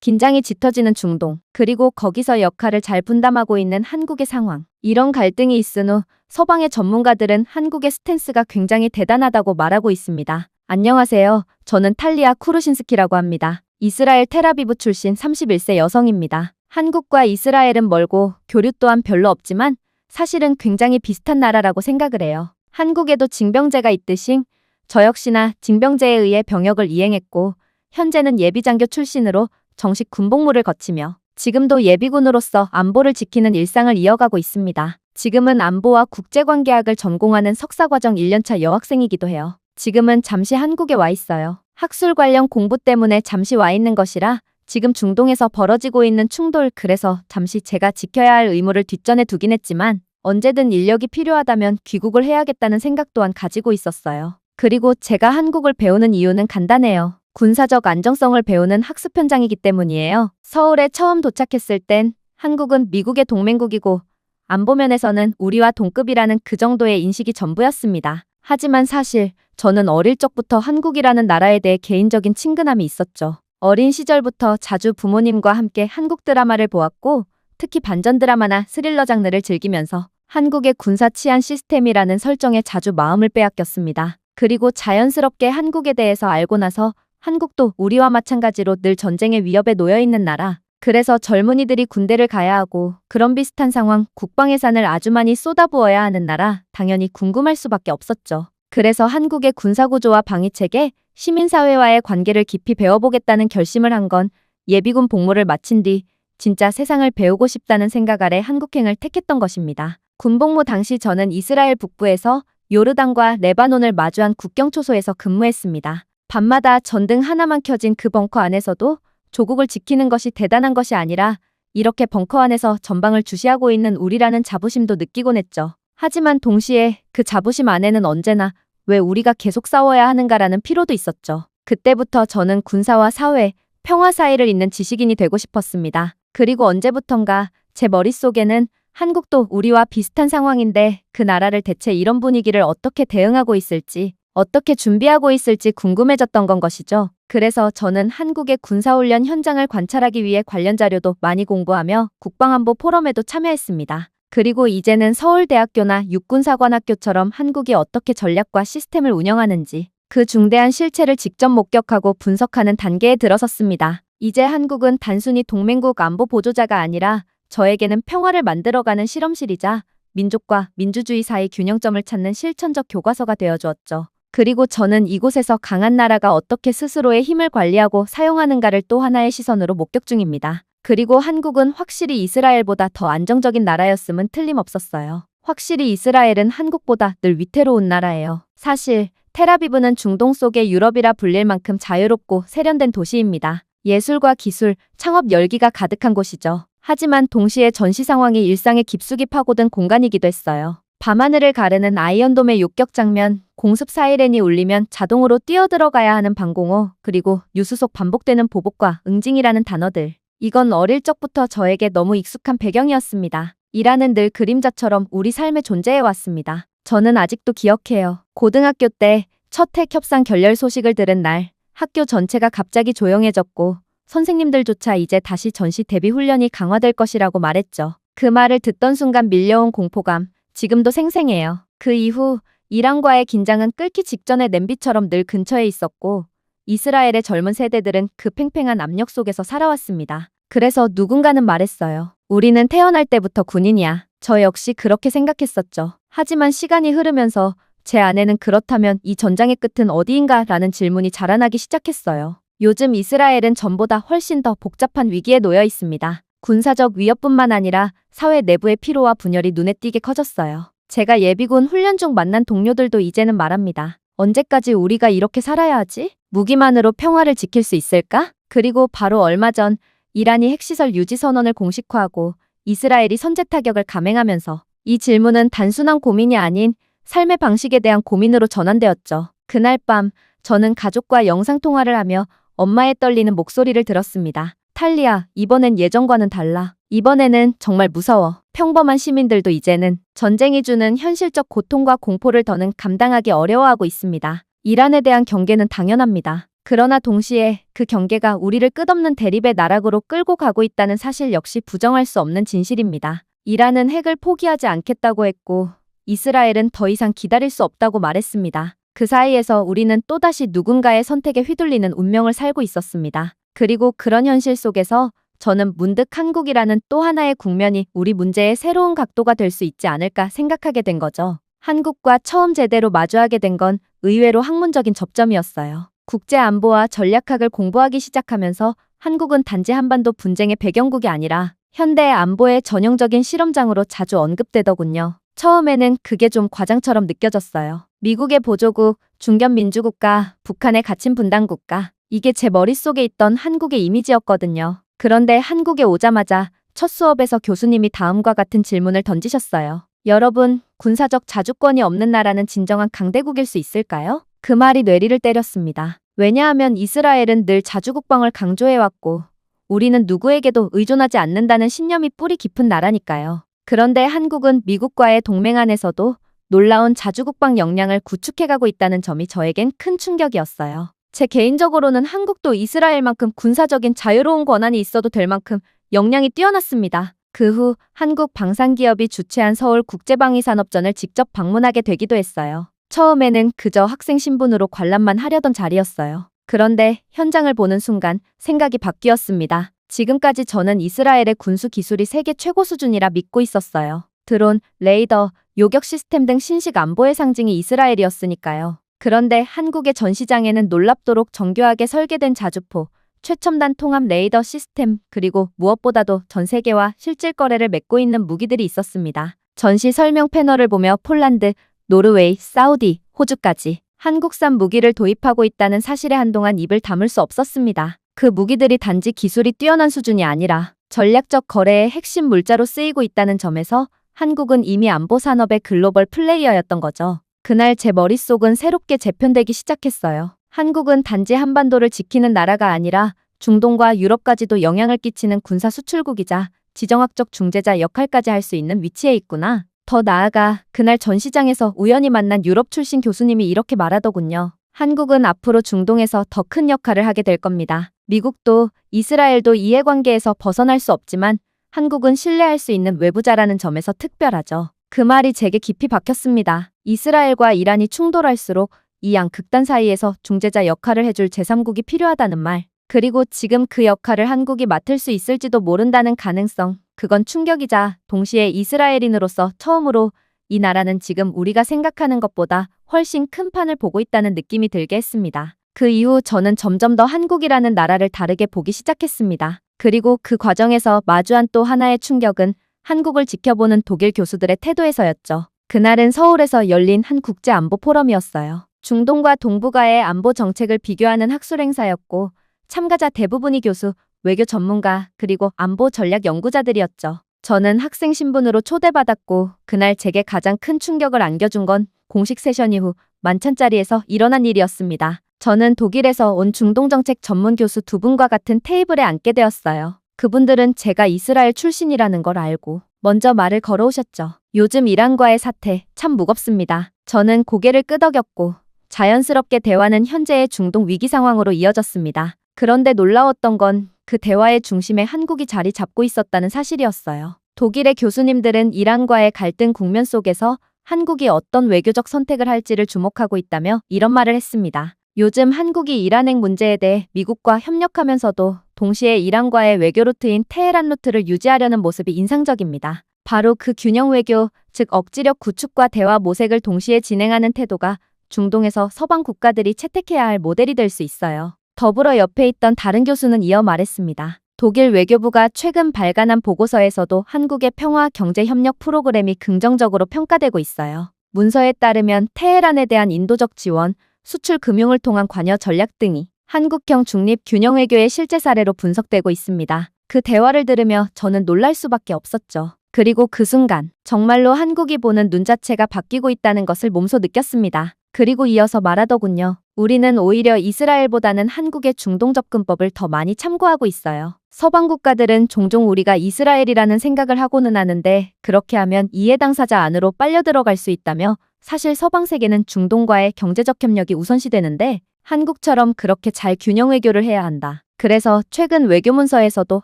긴장이 짙어지는 중동, 그리고 거기서 역할을 잘 분담하고 있는 한국의 상황. 이런 갈등이 있은 후 서방의 전문가들은 한국의 스탠스가 굉장히 대단하다고 말하고 있습니다. 안녕하세요. 저는 탈리아 쿠르신스키라고 합니다. 이스라엘 텔아비브 출신 31세 여성입니다. 한국과 이스라엘은 멀고 교류 또한 별로 없지만 사실은 굉장히 비슷한 나라라고 생각을 해요. 한국에도 징병제가 있듯이 저 역시나 징병제에 의해 병역을 이행했고 현재는 예비장교 출신으로 정식 군복무를 거치며 지금도 예비군으로서 안보를 지키는 일상을 이어가고 있습니다. 지금은 안보와 국제관계학을 전공하는 석사과정 1년차 여학생이기도 해요. 지금은 잠시 한국에 와 있어요. 학술 관련 공부 때문에 잠시 와 있는 것이라 지금 중동에서 벌어지고 있는 충돌, 그래서 잠시 제가 지켜야 할 의무를 뒷전에 두긴 했지만 언제든 인력이 필요하다면 귀국을 해야겠다는 생각 또한 가지고 있었어요. 그리고 제가 한국을 배우는 이유는 간단해요. 군사적 안정성을 배우는 학습 현장이기 때문이에요. 서울에 처음 도착했을 땐 한국은 미국의 동맹국이고 안보면에서는 우리와 동급이라는 그 정도의 인식이 전부였습니다. 하지만 사실 저는 어릴 적부터 한국이라는 나라에 대해 개인적인 친근함이 있었죠. 어린 시절부터 자주 부모님과 함께 한국 드라마를 보았고 특히 반전 드라마나 스릴러 장르를 즐기면서 한국의 군사 치안 시스템이라는 설정에 자주 마음을 빼앗겼습니다. 그리고 자연스럽게 한국에 대해서 알고 나서 한국도 우리와 마찬가지로 늘 전쟁의 위협에 놓여 있는 나라. 그래서 젊은이들이 군대를 가야 하고 그런 비슷한 상황, 국방 예산을 아주 많이 쏟아부어야 하는 나라, 당연히 궁금할 수밖에 없었죠. 그래서 한국의 군사구조와 방위체계, 시민사회와의 관계를 깊이 배워보겠다는 결심을 한 건 예비군 복무를 마친 뒤 진짜 세상을 배우고 싶다는 생각 아래 한국행을 택했던 것입니다. 군복무 당시 저는 이스라엘 북부에서 요르단과 레바논을 마주한 국경초소에서 근무했습니다. 밤마다 전등 하나만 켜진 그 벙커 안에서도 조국을 지키는 것이 대단한 것이 아니라 이렇게 벙커 안에서 전방을 주시하고 있는 우리라는 자부심도 느끼곤 했죠. 하지만 동시에 그 자부심 안에는 언제나 왜 우리가 계속 싸워야 하는가라는 피로도 있었죠. 그때부터 저는 군사와 사회, 평화 사이를 잇는 지식인이 되고 싶었습니다. 그리고 언제부턴가 제 머릿속에는 한국도 우리와 비슷한 상황인데 그 나라를 대체 이런 분위기를 어떻게 대응하고 있을지, 어떻게 준비하고 있을지 궁금해졌던 건 것이죠. 그래서 저는 한국의 군사훈련 현장을 관찰하기 위해 관련 자료도 많이 공부하며 국방안보 포럼에도 참여했습니다. 그리고 이제는 서울대학교나 육군사관학교처럼 한국이 어떻게 전략과 시스템을 운영하는지 그 중대한 실체를 직접 목격하고 분석하는 단계에 들어섰습니다. 이제 한국은 단순히 동맹국 안보 보조자가 아니라 저에게는 평화를 만들어가는 실험실이자 민족과 민주주의 사이 균형점을 찾는 실천적 교과서가 되어주었죠. 그리고 저는 이곳에서 강한 나라가 어떻게 스스로의 힘을 관리하고 사용하는가를 또 하나의 시선으로 목격 중입니다. 그리고 한국은 확실히 이스라엘보다 더 안정적인 나라였음은 틀림없었어요. 확실히 이스라엘은 한국보다 늘 위태로운 나라예요. 사실 텔아비브는 중동 속의 유럽이라 불릴 만큼 자유롭고 세련된 도시입니다. 예술과 기술, 창업 열기가 가득한 곳이죠. 하지만 동시에 전시 상황이 일상에 깊숙이 파고든 공간이기도 했어요. 밤하늘을 가르는 아이언돔의 욕격 장면, 공습 사이렌이 울리면 자동으로 뛰어들어가야 하는 방공호, 그리고 유수속 반복되는 보복과 응징이라는 단어들. 이건 어릴 적부터 저에게 너무 익숙한 배경이었습니다. 이란은 늘 그림자처럼 우리 삶에 존재해왔습니다. 저는 아직도 기억해요. 고등학교 때 첫 핵 협상 결렬 소식을 들은 날, 학교 전체가 갑자기 조용해졌고 선생님들조차 이제 다시 전시 대비 훈련이 강화될 것이라고 말했죠. 그 말을 듣던 순간 밀려온 공포감, 지금도 생생해요. 그 이후 이란과의 긴장은 끓기 직전의 냄비처럼 늘 근처에 있었고 이스라엘의 젊은 세대들은 그 팽팽한 압력 속에서 살아왔습니다. 그래서 누군가는 말했어요. 우리는 태어날 때부터 군인이야. 저 역시 그렇게 생각했었죠. 하지만 시간이 흐르면서 제 안에는 그렇다면 이 전장의 끝은 어디인가 라는 질문이 자라나기 시작했어요. 요즘 이스라엘은 전보다 훨씬 더 복잡한 위기에 놓여 있습니다. 군사적 위협뿐만 아니라 사회 내부의 피로와 분열이 눈에 띄게 커졌어요. 제가 예비군 훈련 중 만난 동료들도 이제는 말합니다. 언제까지 우리가 이렇게 살아야 하지? 무기만으로 평화를 지킬 수 있을까? 그리고 바로 얼마 전 이란이 핵시설 유지 선언을 공식화하고 이스라엘이 선제 타격을 감행하면서 이 질문은 단순한 고민이 아닌 삶의 방식에 대한 고민으로 전환되었죠. 그날 밤 저는 가족과 영상통화를 하며 엄마의 떨리는 목소리를 들었습니다. 탈리아, 이번엔 예전과는 달라. 이번에는 정말 무서워. 평범한 시민들도 이제는 전쟁이 주는 현실적 고통과 공포를 더는 감당하기 어려워하고 있습니다. 이란에 대한 경계는 당연합니다. 그러나 동시에 그 경계가 우리를 끝없는 대립의 나락으로 끌고 가고 있다는 사실 역시 부정할 수 없는 진실입니다. 이란은 핵을 포기하지 않겠다고 했고 이스라엘은 더 이상 기다릴 수 없다고 말했습니다. 그 사이에서 우리는 또다시 누군가의 선택에 휘둘리는 운명을 살고 있었습니다. 그리고 그런 현실 속에서 저는 문득 한국이라는 또 하나의 국면이 우리 문제의 새로운 각도가 될 수 있지 않을까 생각하게 된 거죠. 한국과 처음 제대로 마주하게 된 건 의외로 학문적인 접점이었어요. 국제안보와 전략학을 공부하기 시작하면서 한국은 단지 한반도 분쟁의 배경국이 아니라 현대 안보의 전형적인 실험장으로 자주 언급되더군요. 처음에는 그게 좀 과장처럼 느껴졌어요. 미국의 보조국, 중견 민주국가, 북한의 갇힌 분단국가. 이게 제 머릿속에 있던 한국의 이미지였거든요. 그런데 한국에 오자마자 첫 수업에서 교수님이 다음과 같은 질문을 던지셨어요. 여러분, 군사적 자주권이 없는 나라는 진정한 강대국일 수 있을까요? 그 말이 뇌리를 때렸습니다. 왜냐하면 이스라엘은 늘 자주국방을 강조해왔고 우리는 누구에게도 의존하지 않는다는 신념이 뿌리 깊은 나라니까요. 그런데 한국은 미국과의 동맹 안에서도 놀라운 자주국방 역량을 구축해가고 있다는 점이 저에겐 큰 충격이었어요. 제 개인적으로는 한국도 이스라엘만큼 군사적인 자유로운 권한이 있어도 될 만큼 역량이 뛰어났습니다. 그 후 한국 방산기업이 주최한 서울 국제방위산업전을 직접 방문하게 되기도 했어요. 처음에는 그저 학생 신분으로 관람만 하려던 자리였어요. 그런데 현장을 보는 순간 생각이 바뀌었습니다. 지금까지 저는 이스라엘의 군수 기술이 세계 최고 수준이라 믿고 있었어요. 드론, 레이더, 요격 시스템 등 신식 안보의 상징이 이스라엘이었으니까요. 그런데 한국의 전시장에는 놀랍도록 정교하게 설계된 자주포, 최첨단 통합 레이더 시스템, 그리고 무엇보다도 전 세계와 실질 거래를 맺고 있는 무기들이 있었습니다. 전시 설명 패널을 보며 폴란드, 노르웨이, 사우디, 호주까지 한국산 무기를 도입하고 있다는 사실에 한동안 입을 다물 수 없었습니다. 그 무기들이 단지 기술이 뛰어난 수준이 아니라 전략적 거래의 핵심 물자로 쓰이고 있다는 점에서 한국은 이미 안보 산업의 글로벌 플레이어였던 거죠. 그날 제 머릿속은 새롭게 재편되기 시작했어요. 한국은 단지 한반도를 지키는 나라가 아니라 중동과 유럽까지도 영향을 끼치는 군사 수출국이자 지정학적 중재자 역할까지 할 수 있는 위치에 있구나. 더 나아가 그날 전시장에서 우연히 만난 유럽 출신 교수님이 이렇게 말하더군요. 한국은 앞으로 중동에서 더 큰 역할을 하게 될 겁니다. 미국도 이스라엘도 이해관계에서 벗어날 수 없지만 한국은 신뢰할 수 있는 외부자라는 점에서 특별하죠. 그 말이 제게 깊이 박혔습니다. 이스라엘과 이란이 충돌할수록 이 양 극단 사이에서 중재자 역할을 해줄 제3국이 필요하다는 말. 그리고 지금 그 역할을 한국이 맡을 수 있을지도 모른다는 가능성. 그건 충격이자 동시에 이스라엘인으로서 처음으로 이 나라는 지금 우리가 생각하는 것보다 훨씬 큰 판을 보고 있다는 느낌이 들게 했습니다. 그 이후 저는 점점 더 한국이라는 나라를 다르게 보기 시작했습니다. 그리고 그 과정에서 마주한 또 하나의 충격은 한국을 지켜보는 독일 교수들의 태도에서였죠. 그날은 서울에서 열린 한 국제안보 포럼이었어요. 중동과 동북아의 안보 정책을 비교하는 학술 행사였고 참가자 대부분이 교수, 외교 전문가, 그리고 안보 전략 연구자들이었죠. 저는 학생 신분으로 초대받았고 그날 제게 가장 큰 충격을 안겨준 건 공식 세션 이후 만찬 자리에서 일어난 일이었습니다. 저는 독일에서 온 중동정책 전문 교수 두 분과 같은 테이블에 앉게 되었어요. 그분들은 제가 이스라엘 출신이라는 걸 알고 먼저 말을 걸어오셨죠. 요즘 이란과의 사태 참 무겁습니다. 저는 고개를 끄덕였고 자연스럽게 대화는 현재의 중동 위기 상황으로 이어졌습니다. 그런데 놀라웠던 건 그 대화의 중심에 한국이 자리 잡고 있었다는 사실이었어요. 독일의 교수님들은 이란과의 갈등 국면 속에서 한국이 어떤 외교적 선택을 할지를 주목하고 있다며 이런 말을 했습니다. 요즘 한국이 이란 핵 문제에 대해 미국과 협력하면서도 동시에 이란과의 외교 루트인 테헤란 루트를 유지하려는 모습이 인상적입니다. 바로 그 균형 외교, 즉 억지력 구축과 대화 모색을 동시에 진행하는 태도가 중동에서 서방 국가들이 채택해야 할 모델이 될 수 있어요. 더불어 옆에 있던 다른 교수는 이어 말했습니다. 독일 외교부가 최근 발간한 보고서에서도 한국의 평화 경제 협력 프로그램이 긍정적으로 평가되고 있어요. 문서에 따르면 테헤란에 대한 인도적 지원, 수출 금융을 통한 관여 전략 등이 한국형 중립 균형 외교의 실제 사례로 분석되고 있습니다. 그 대화를 들으며 저는 놀랄 수밖에 없었죠. 그리고 그 순간 정말로 한국이 보는 눈 자체가 바뀌고 있다는 것을 몸소 느꼈습니다. 그리고 이어서 말하더군요. 우리는 오히려 이스라엘보다는 한국의 중동 접근법을 더 많이 참고하고 있어요. 서방 국가들은 종종 우리가 이스라엘이라는 생각을 하고는 하는데 그렇게 하면 이해 당사자 안으로 빨려 들어갈 수 있다며 사실 서방 세계는 중동과의 경제적 협력이 우선시되는데 한국처럼 그렇게 잘 균형 외교를 해야 한다. 그래서 최근 외교문서에서도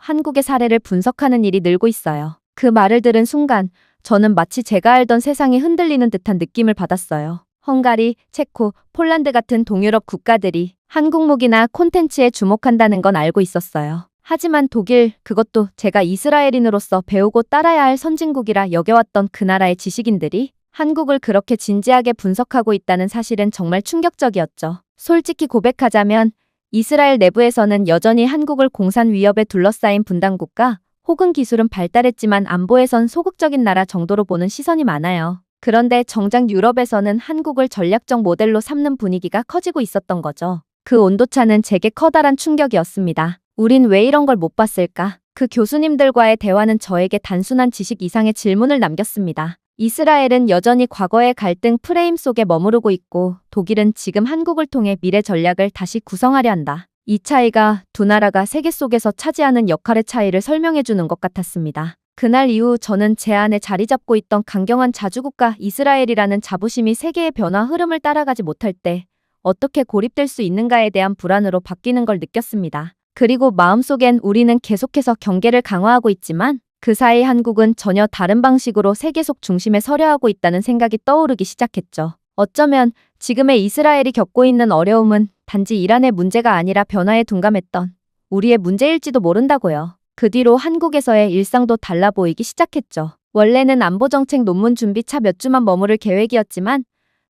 한국의 사례를 분석하는 일이 늘고 있어요. 그 말을 들은 순간 저는 마치 제가 알던 세상이 흔들리는 듯한 느낌을 받았어요. 헝가리, 체코, 폴란드 같은 동유럽 국가들이 한국 무기나 콘텐츠에 주목한다는 건 알고 있었어요. 하지만 독일, 그것도 제가 이스라엘인으로서 배우고 따라야 할 선진국이라 여겨왔던 그 나라의 지식인들이 한국을 그렇게 진지하게 분석하고 있다는 사실은 정말 충격적이었죠. 솔직히 고백하자면 이스라엘 내부에서는 여전히 한국을 공산 위협에 둘러싸인 분단국가 혹은 기술은 발달했지만 안보에선 소극적인 나라 정도로 보는 시선이 많아요. 그런데 정작 유럽에서는 한국을 전략적 모델로 삼는 분위기가 커지고 있었던 거죠. 그 온도차는 제게 커다란 충격이었습니다. 우린 왜 이런 걸 못 봤을까? 그 교수님들과의 대화는 저에게 단순한 지식 이상의 질문을 남겼습니다. 이스라엘은 여전히 과거의 갈등 프레임 속에 머무르고 있고 독일은 지금 한국을 통해 미래 전략을 다시 구성하려 한다. 이 차이가 두 나라가 세계 속에서 차지하는 역할의 차이를 설명해 주는 것 같았습니다. 그날 이후 저는 제 안에 자리 잡고 있던 강경한 자주국가 이스라엘이라는 자부심이 세계의 변화 흐름을 따라가지 못할 때 어떻게 고립될 수 있는가에 대한 불안으로 바뀌는 걸 느꼈습니다. 그리고 마음속엔 우리는 계속해서 경계를 강화하고 있지만 그 사이 한국은 전혀 다른 방식으로 세계 속 중심에 서려 하고 있다는 생각이 떠오르기 시작했죠. 어쩌면 지금의 이스라엘이 겪고 있는 어려움은 단지 이란의 문제가 아니라 변화에 둔감했던 우리의 문제일지도 모른다고요. 그 뒤로 한국에서의 일상도 달라 보이기 시작했죠. 원래는 안보정책 논문 준비차 몇 주만 머무를 계획이었지만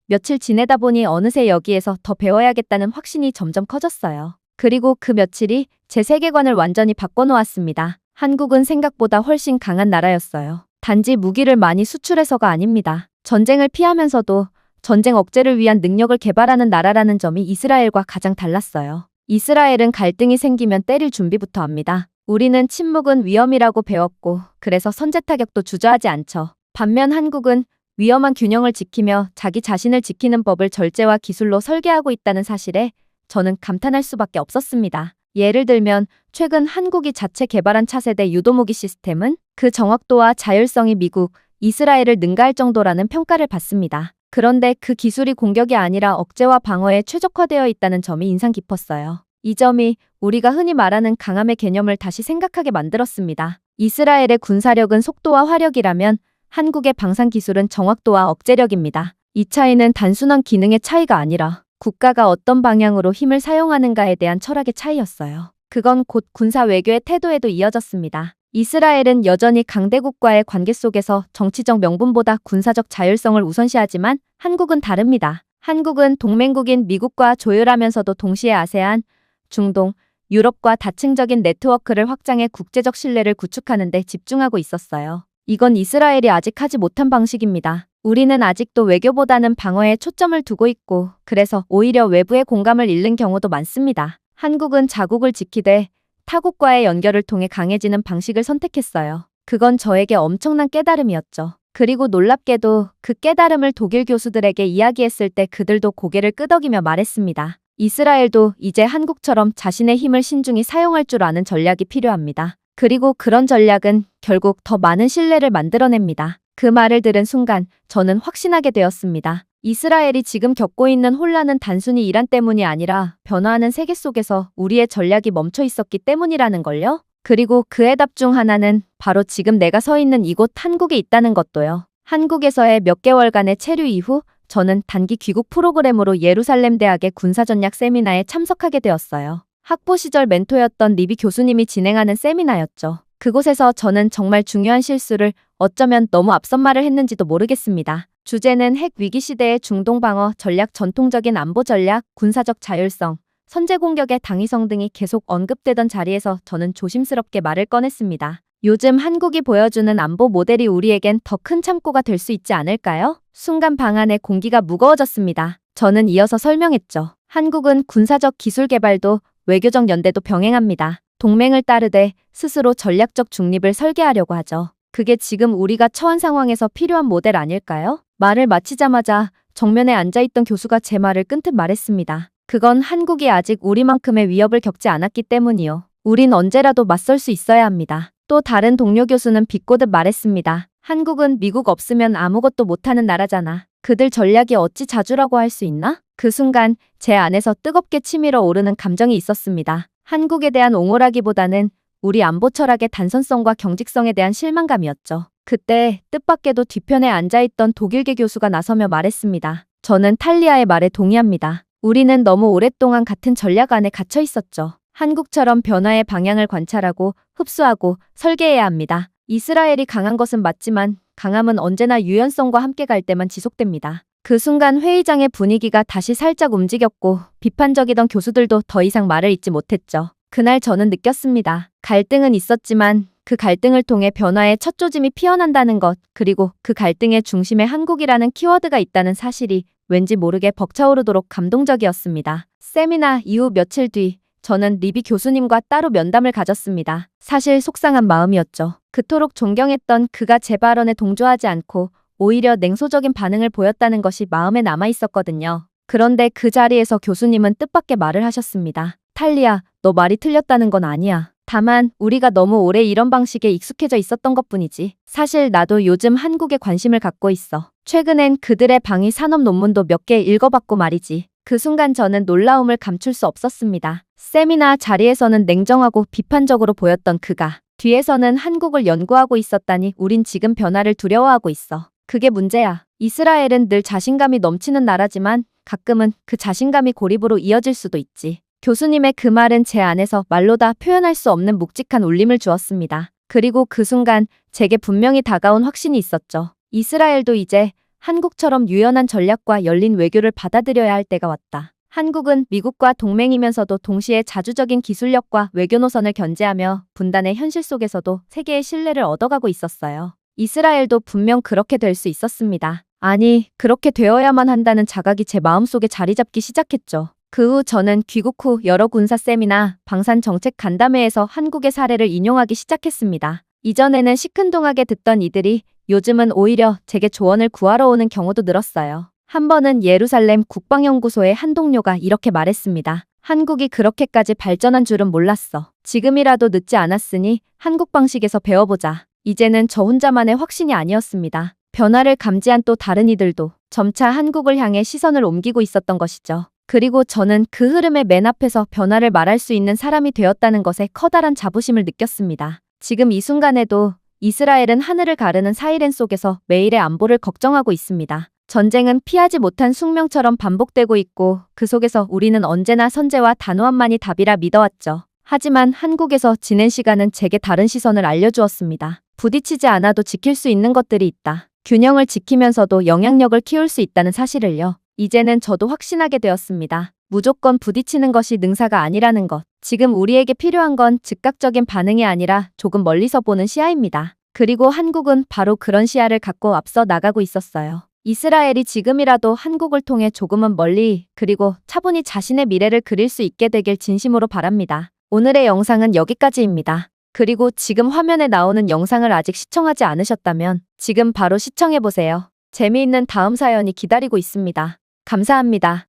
며칠 지내다 보니 어느새 여기에서 더 배워야겠다는 확신이 점점 커졌어요. 그리고 그 며칠이 제 세계관을 완전히 바꿔놓았습니다. 한국은 생각보다 훨씬 강한 나라였어요. 단지 무기를 많이 수출해서가 아닙니다. 전쟁을 피하면서도 전쟁 억제를 위한 능력을 개발하는 나라라는 점이 이스라엘과 가장 달랐어요. 이스라엘은 갈등이 생기면 때릴 준비부터 합니다. 우리는 침묵은 위험이라고 배웠고 그래서 선제 타격도 주저하지 않죠. 반면 한국은 위험한 균형을 지키며 자기 자신을 지키는 법을 절제와 기술로 설계하고 있다는 사실에 저는 감탄할 수밖에 없었습니다. 예를 들면 최근 한국이 자체 개발한 차세대 유도무기 시스템은 그 정확도와 자율성이 미국, 이스라엘을 능가할 정도라는 평가를 받습니다. 그런데 그 기술이 공격이 아니라 억제와 방어에 최적화되어 있다는 점이 인상 깊었어요. 이 점이 우리가 흔히 말하는 강함의 개념을 다시 생각하게 만들었습니다. 이스라엘의 군사력은 속도와 화력이라면 한국의 방산 기술은 정확도와 억제력입니다. 이 차이는 단순한 기능의 차이가 아니라 국가가 어떤 방향으로 힘을 사용하는가에 대한 철학의 차이였어요. 그건 곧 군사 외교의 태도에도 이어졌습니다. 이스라엘은 여전히 강대국과의 관계 속에서 정치적 명분보다 군사적 자율성을 우선시하지만 한국은 다릅니다. 한국은 동맹국인 미국과 조율하면서도 동시에 아세안, 중동, 유럽과 다층적인 네트워크를 확장해 국제적 신뢰를 구축하는 데 집중하고 있었어요. 이건 이스라엘이 아직 하지 못한 방식입니다. 우리는 아직도 외교보다는 방어에 초점을 두고 있고 그래서 오히려 외부의 공감을 잃는 경우도 많습니다. 한국은 자국을 지키되 타국과의 연결을 통해 강해지는 방식을 선택했어요. 그건 저에게 엄청난 깨달음이었죠. 그리고 놀랍게도 그 깨달음을 독일 교수들에게 이야기했을 때 그들도 고개를 끄덕이며 말했습니다. 이스라엘도 이제 한국처럼 자신의 힘을 신중히 사용할 줄 아는 전략이 필요합니다. 그리고 그런 전략은 결국 더 많은 신뢰를 만들어냅니다. 그 말을 들은 순간 저는 확신하게 되었습니다. 이스라엘이 지금 겪고 있는 혼란은 단순히 이란 때문이 아니라 변화하는 세계 속에서 우리의 전략이 멈춰 있었기 때문이라는 걸요. 그리고 그 해답 중 하나는 바로 지금 내가 서 있는 이곳 한국에 있다는 것도요. 한국에서의 몇 개월간의 체류 이후 저는 단기 귀국 프로그램으로 예루살렘 대학의 군사전략 세미나에 참석하게 되었어요. 학부 시절 멘토였던 리비 교수님이 진행하는 세미나였죠. 그곳에서 저는 정말 중요한 실수를 어쩌면 너무 앞선 말을 했는지도 모르겠습니다. 주제는 핵 위기 시대의 중동 방어 전략, 전통적인 안보 전략, 군사적 자율성, 선제 공격의 당위성 등이 계속 언급되던 자리에서 저는 조심스럽게 말을 꺼냈습니다. 요즘 한국이 보여주는 안보 모델이 우리에겐 더 큰 참고가 될 수 있지 않을까요? 순간 방 안의 공기가 무거워졌습니다. 저는 이어서 설명했죠. 한국은 군사적 기술 개발도 외교적 연대도 병행합니다. 동맹을 따르되 스스로 전략적 중립을 설계하려고 하죠. 그게 지금 우리가 처한 상황에서 필요한 모델 아닐까요? 말을 마치자마자 정면에 앉아있던 교수가 제 말을 끊듯 말했습니다. 그건 한국이 아직 우리만큼의 위협을 겪지 않았기 때문이요. 우린 언제라도 맞설 수 있어야 합니다. 또 다른 동료 교수는 비꼬듯 말했습니다. 한국은 미국 없으면 아무것도 못하는 나라잖아. 그들 전략이 어찌 자주라고 할 수 있나? 그 순간 제 안에서 뜨겁게 치밀어 오르는 감정이 있었습니다. 한국에 대한 옹호라기보다는 우리 안보 철학의 단선성과 경직성에 대한 실망감이었죠. 그때 뜻밖에도 뒤편에 앉아있던 독일계 교수가 나서며 말했습니다. 저는 탈리아의 말에 동의합니다. 우리는 너무 오랫동안 같은 전략 안에 갇혀 있었죠. 한국처럼 변화의 방향을 관찰하고 흡수하고 설계해야 합니다. 이스라엘이 강한 것은 맞지만 강함은 언제나 유연성과 함께 갈 때만 지속됩니다. 그 순간 회의장의 분위기가 다시 살짝 움직였고 비판적이던 교수들도 더 이상 말을 잇지 못했죠. 그날 저는 느꼈습니다. 갈등은 있었지만 그 갈등을 통해 변화의 첫 조짐이 피어난다는 것, 그리고 그 갈등의 중심에 한국이라는 키워드가 있다는 사실이 왠지 모르게 벅차오르도록 감동적이었습니다. 세미나 이후 며칠 뒤 저는 리비 교수님과 따로 면담을 가졌습니다. 사실 속상한 마음이었죠. 그토록 존경했던 그가 제 발언에 동조하지 않고 오히려 냉소적인 반응을 보였다는 것이 마음에 남아 있었거든요. 그런데 그 자리에서 교수님은 뜻밖의 말을 하셨습니다. 탈리아, 너 말이 틀렸다는 건 아니야. 다만 우리가 너무 오래 이런 방식에 익숙해져 있었던 것뿐이지. 사실 나도 요즘 한국에 관심을 갖고 있어. 최근엔 그들의 방위 산업 논문도 몇 개 읽어봤고 말이지. 그 순간 저는 놀라움을 감출 수 없었습니다. 세미나 자리에서는 냉정하고 비판적으로 보였던 그가 뒤에서는 한국을 연구하고 있었다니 우린 지금 변화를 두려워하고 있어. 그게 문제야. 이스라엘은 늘 자신감이 넘치는 나라지만 가끔은 그 자신감이 고립으로 이어질 수도 있지. 교수님의 그 말은 제 안에서 말로 다 표현할 수 없는 묵직한 울림을 주었습니다. 그리고 그 순간 제게 분명히 다가온 확신이 있었죠. 이스라엘도 이제 한국처럼 유연한 전략과 열린 외교를 받아들여야 할 때가 왔다. 한국은 미국과 동맹이면서도 동시에 자주적인 기술력과 외교 노선을 견제하며 분단의 현실 속에서도 세계의 신뢰를 얻어가고 있었어요. 이스라엘도 분명 그렇게 될 수 있었습니다. 아니, 그렇게 되어야만 한다는 자각이 제 마음속에 자리 잡기 시작했죠. 그 후 저는 귀국 후 여러 군사 세미나, 방산 정책 간담회에서 한국의 사례를 인용하기 시작했습니다. 이전에는 시큰둥하게 듣던 이들이 요즘은 오히려 제게 조언을 구하러 오는 경우도 늘었어요. 한 번은 예루살렘 국방연구소의 한 동료가 이렇게 말했습니다. 한국이 그렇게까지 발전한 줄은 몰랐어. 지금이라도 늦지 않았으니 한국 방식에서 배워보자. 이제는 저 혼자만의 확신이 아니었습니다. 변화를 감지한 또 다른 이들도 점차 한국을 향해 시선을 옮기고 있었던 것이죠. 그리고 저는 그 흐름의 맨 앞에서 변화를 말할 수 있는 사람이 되었다는 것에 커다란 자부심을 느꼈습니다. 지금 이 순간에도 이스라엘은 하늘을 가르는 사이렌 속에서 매일의 안보를 걱정하고 있습니다. 전쟁은 피하지 못한 숙명처럼 반복되고 있고 그 속에서 우리는 언제나 선제와 단호함만이 답이라 믿어왔죠. 하지만 한국에서 지낸 시간은 제게 다른 시선을 알려주었습니다. 부딪히지 않아도 지킬 수 있는 것들이 있다. 균형을 지키면서도 영향력을 키울 수 있다는 사실을요. 이제는 저도 확신하게 되었습니다. 무조건 부딪히는 것이 능사가 아니라는 것. 지금 우리에게 필요한 건 즉각적인 반응이 아니라 조금 멀리서 보는 시야입니다. 그리고 한국은 바로 그런 시야를 갖고 앞서 나가고 있었어요. 이스라엘이 지금이라도 한국을 통해 조금은 멀리 그리고 차분히 자신의 미래를 그릴 수 있게 되길 진심으로 바랍니다. 오늘의 영상은 여기까지입니다. 그리고 지금 화면에 나오는 영상을 아직 시청하지 않으셨다면 지금 바로 시청해보세요. 재미있는 다음 사연이 기다리고 있습니다. 감사합니다.